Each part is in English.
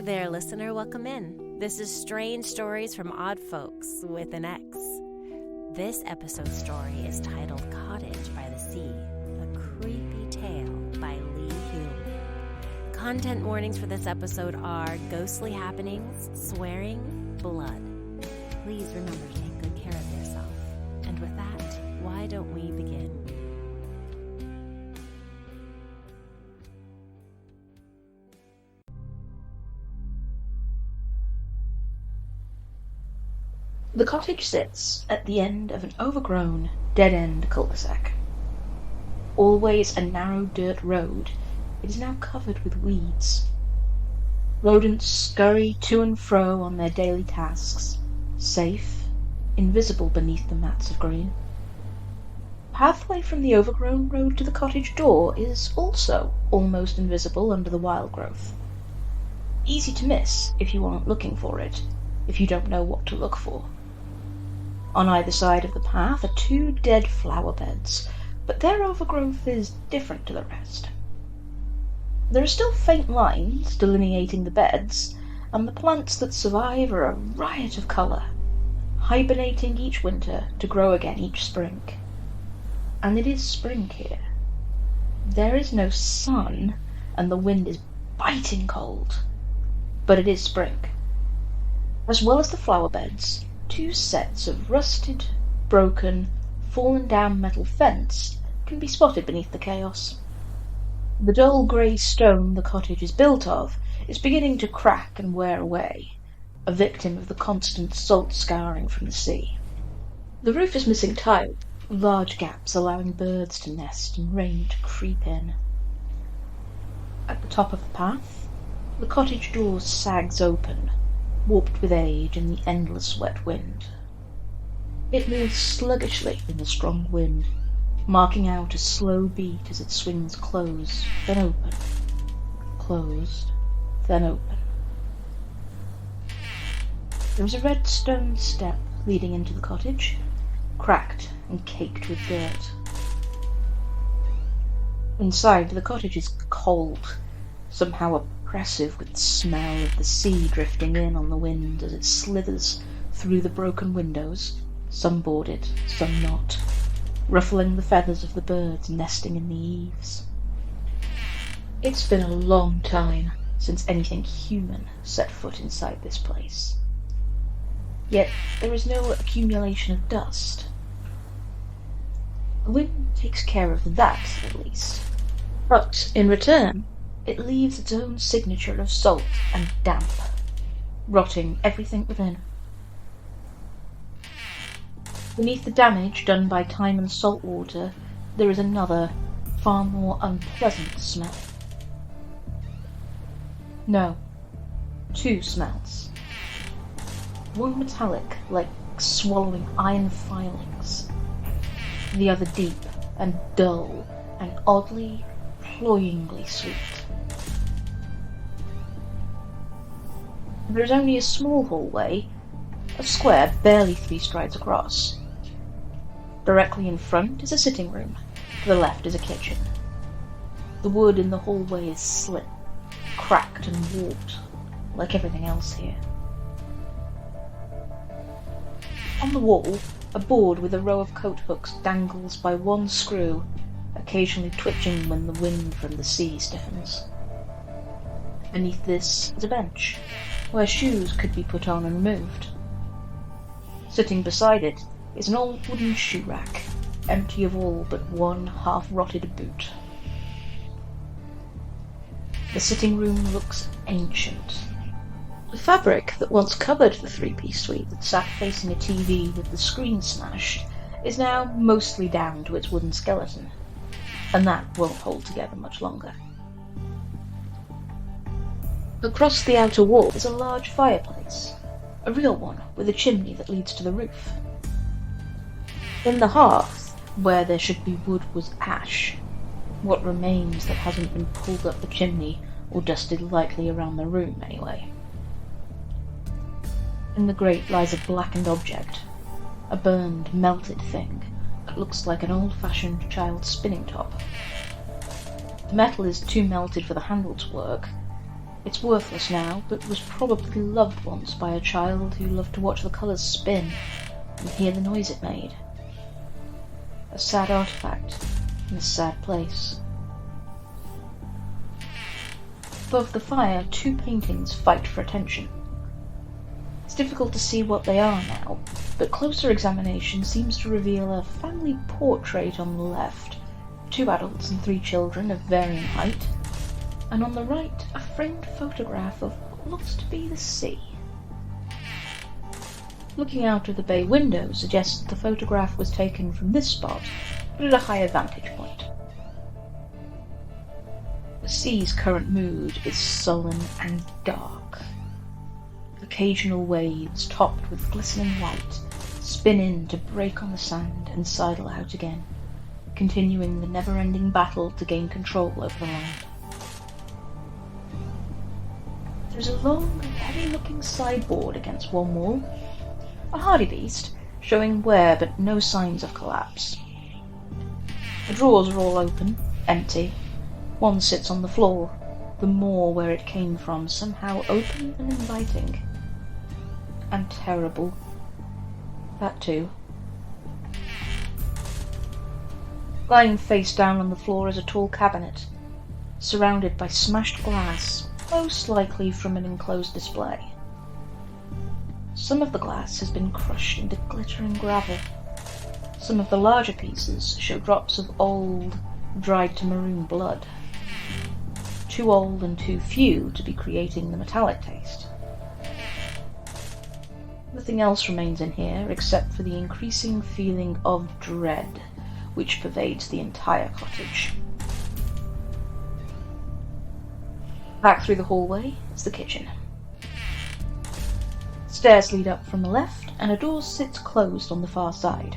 Hi there, listener. Welcome in. This is Strange Stories from Odd Folks with an X. This episode's story is titled Cottage by the Sea, a creepy tale by Lee Hulme. Content warnings for this episode are ghostly happenings, swearing, blood. Please remember to take good care of yourself. And with that, why don't we begin? The cottage sits at the end of an overgrown, dead-end cul-de-sac. Always a narrow dirt road, it is now covered with weeds. Rodents scurry to and fro on their daily tasks, safe, invisible beneath the mats of green. Pathway from the overgrown road to the cottage door is also almost invisible under the wild growth. Easy to miss if you aren't looking for it, if you don't know what to look for. On either side of the path are two dead flower beds, but their overgrowth is different to the rest. There are still faint lines delineating the beds, and the plants that survive are a riot of colour, hibernating each winter to grow again each spring. And it is spring here. There is no sun, and the wind is biting cold, but it is spring. As well as the flower beds, two sets of rusted, broken, fallen down metal fence can be spotted beneath the chaos. The dull grey stone the cottage is built of is beginning to crack and wear away, a victim of the constant salt scouring from the sea. The roof is missing tile, large gaps allowing birds to nest and rain to creep in. At the top of the path, the cottage door sags open, warped with age and the endless wet wind. It moves sluggishly in the strong wind, marking out a slow beat as it swings closed, then open, closed, then open. There is a red stone step leading into the cottage, cracked and caked with dirt. Inside, the cottage is cold, somehow oppressive with the smell of the sea drifting in on the wind as it slithers through the broken windows, some boarded, some not, ruffling the feathers of the birds nesting in the eaves. It's been a long time since anything human set foot inside this place. Yet there is no accumulation of dust. The wind takes care of that, at least. But in return, it leaves its own signature of salt and damp, rotting everything within. Beneath the damage done by time and salt water, there is another, far more unpleasant smell. No, two smells. One metallic, like swallowing iron filings. The other deep and dull and oddly, cloyingly sweet. There is only a small hallway, a square barely 3 strides across. Directly in front is a sitting room, to the left is a kitchen. The wood in the hallway is slit, cracked and warped, like everything else here. On the wall, a board with a row of coat hooks dangles by one screw, occasionally twitching when the wind from the sea stiffens. Beneath this is a bench, where shoes could be put on and removed. Sitting beside it is an old wooden shoe rack, empty of all but one half-rotted boot. The sitting room looks ancient. The fabric that once covered the 3-piece suite that sat facing a TV with the screen smashed is now mostly down to its wooden skeleton, and that won't hold together much longer. Across the outer wall is a large fireplace, a real one with a chimney that leads to the roof. In the hearth, where there should be wood, was ash, what remains that hasn't been pulled up the chimney or dusted lightly around the room anyway. In the grate lies a blackened object, a burned, melted thing that looks like an old-fashioned child's spinning top. The metal is too melted for the handle to work, It's worthless now, but was probably loved once by a child who loved to watch the colours spin and hear the noise it made. A sad artifact in a sad place. Above the fire, 2 paintings fight for attention. It's difficult to see what they are now, but closer examination seems to reveal a family portrait on the left, 2 adults and 3 children of varying height, and on the right a framed photograph of what looks to be the sea. Looking out of the bay window suggests that the photograph was taken from this spot, but at a higher vantage point. The sea's current mood is sullen and dark. Occasional waves, topped with glistening white, spin in to break on the sand and sidle out again, continuing the never-ending battle to gain control over the land. There's a long, heavy-looking sideboard against one wall, a hardy beast, showing wear but no signs of collapse. The drawers are all open, empty. One sits on the floor, the moor where it came from, somehow open and inviting. And terrible. That too. Lying face down on the floor is a tall cabinet, surrounded by smashed glass, most likely from an enclosed display. Some of the glass has been crushed into glittering gravel. Some of the larger pieces show drops of old, dried to maroon blood. Too old and too few to be creating the metallic taste. Nothing else remains in here except for the increasing feeling of dread which pervades the entire cottage. Back through the hallway is the kitchen. Stairs lead up from the left, and a door sits closed on the far side.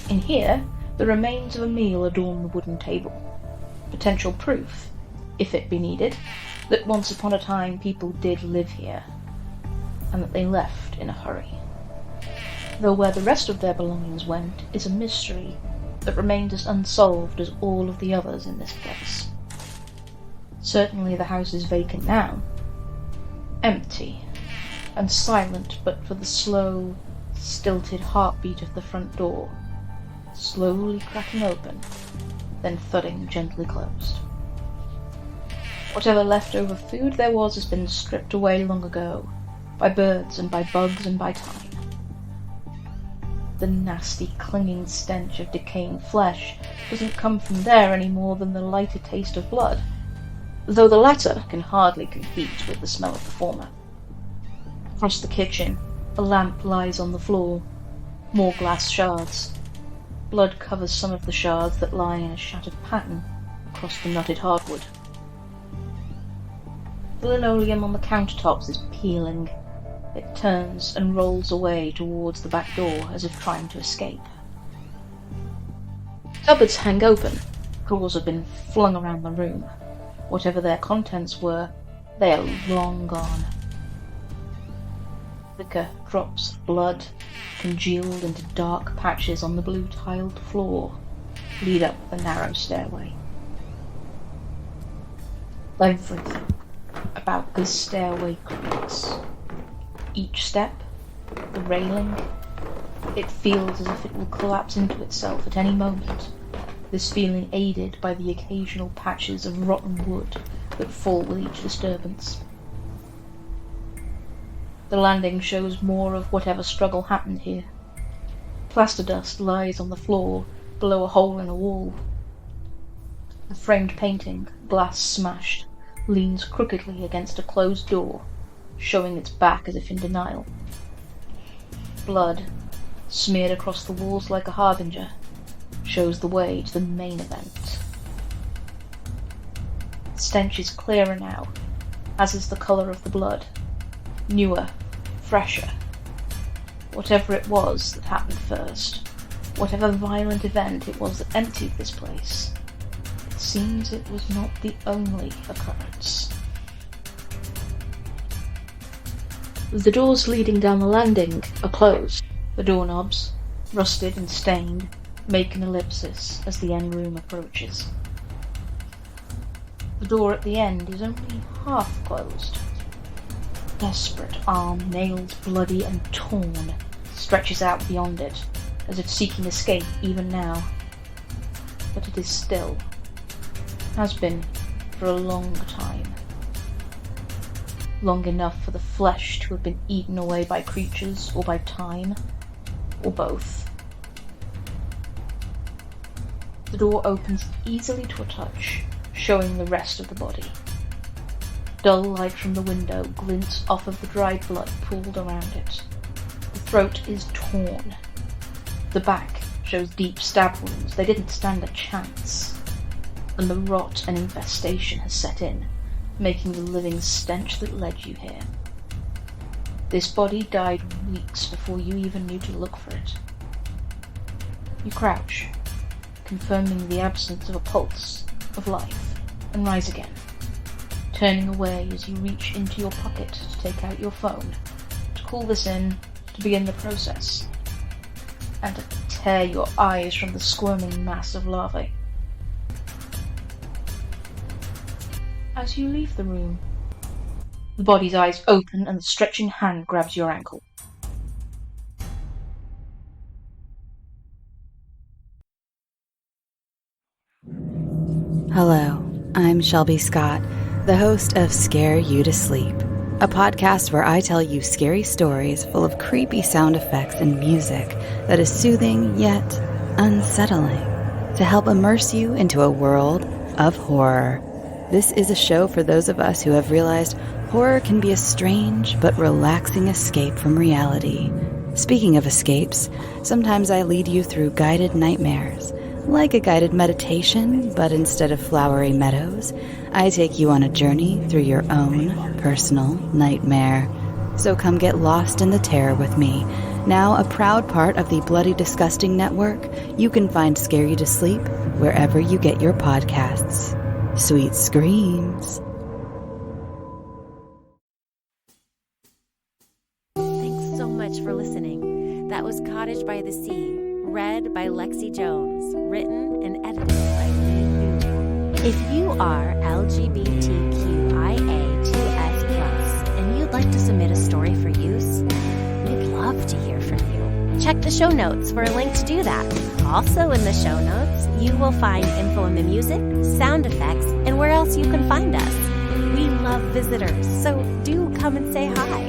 In here, the remains of a meal adorn the wooden table. Potential proof, if it be needed, that once upon a time people did live here, and that they left in a hurry. Though where the rest of their belongings went is a mystery that remained as unsolved as all of the others in this place. Certainly the house is vacant now, empty, and silent but for the slow, stilted heartbeat of the front door, slowly cracking open, then thudding gently closed. Whatever leftover food there was has been stripped away long ago, by birds and by bugs and by time. The nasty, clinging stench of decaying flesh doesn't come from there any more than the lighter taste of blood, though the latter can hardly compete with the smell of the former. Across the kitchen, a lamp lies on the floor. More glass shards. Blood covers some of the shards that lie in a shattered pattern across the knotted hardwood. The linoleum on the countertops is peeling. It turns and rolls away towards the back door as if trying to escape. Cupboards hang open. Drawers have been flung around the room. Whatever their contents were, they are long gone. Thicker drops of blood, congealed into dark patches on the blue tiled floor, lead up the narrow stairway. Everything about this stairway creaks. Each step, the railing, it feels as if it will collapse into itself at any moment, this feeling aided by the occasional patches of rotten wood that fall with each disturbance. The landing shows more of whatever struggle happened here. Plaster dust lies on the floor below a hole in a wall. The framed painting, glass smashed, leans crookedly against a closed door, showing its back as if in denial. Blood, smeared across the walls like a harbinger, shows the way to the main event. The stench is clearer now, as is the colour of the blood. Newer, fresher. Whatever it was that happened first, whatever violent event it was that emptied this place, it seems it was not the only occurrence. The doors leading down the landing are closed. The doorknobs, rusted and stained, make an ellipsis as the end room approaches. The door at the end is only half closed. A desperate arm, nails bloody and torn, stretches out beyond it, as if seeking escape even now. But it is still. Has been for a long time. Long enough for the flesh to have been eaten away by creatures, or by time, or both. The door opens easily to a touch, showing the rest of the body. Dull light from the window glints off of the dried blood pooled around it. The throat is torn. The back shows deep stab wounds. They didn't stand a chance. And the rot and infestation has set in, making the living stench that led you here. This body died weeks before you even knew to look for it. You crouch, confirming the absence of a pulse of life, and rise again, turning away as you reach into your pocket to take out your phone, to call this in, to begin the process, and to tear your eyes from the squirming mass of larvae. As you leave the room, the body's eyes open and the stretching hand grabs your ankle. Hello, I'm Shelby Scott, the host of Scare You to Sleep, a podcast where I tell you scary stories full of creepy sound effects and music that is soothing yet unsettling to help immerse you into a world of horror. This is a show for those of us who have realized horror can be a strange but relaxing escape from reality. Speaking of escapes, sometimes I lead you through guided nightmares. Like a guided meditation, but instead of flowery meadows, I take you on a journey through your own personal nightmare. So come get lost in the terror with me. Now a proud part of the Bloody Disgusting Network, you can find Scare You to Sleep wherever you get your podcasts. Sweet screams. Thanks so much for listening. That was Cottage by the Sea, read by Lexi Jones, written and edited by Lee K Hulme. If you are LGBTQIA2S+, and you'd like to submit a story for use, we'd love to hear from you. Check the show notes for a link to do that. Also in the show notes, you will find info on the music, sound effects, and where else you can find us. We love visitors, so do come and say hi.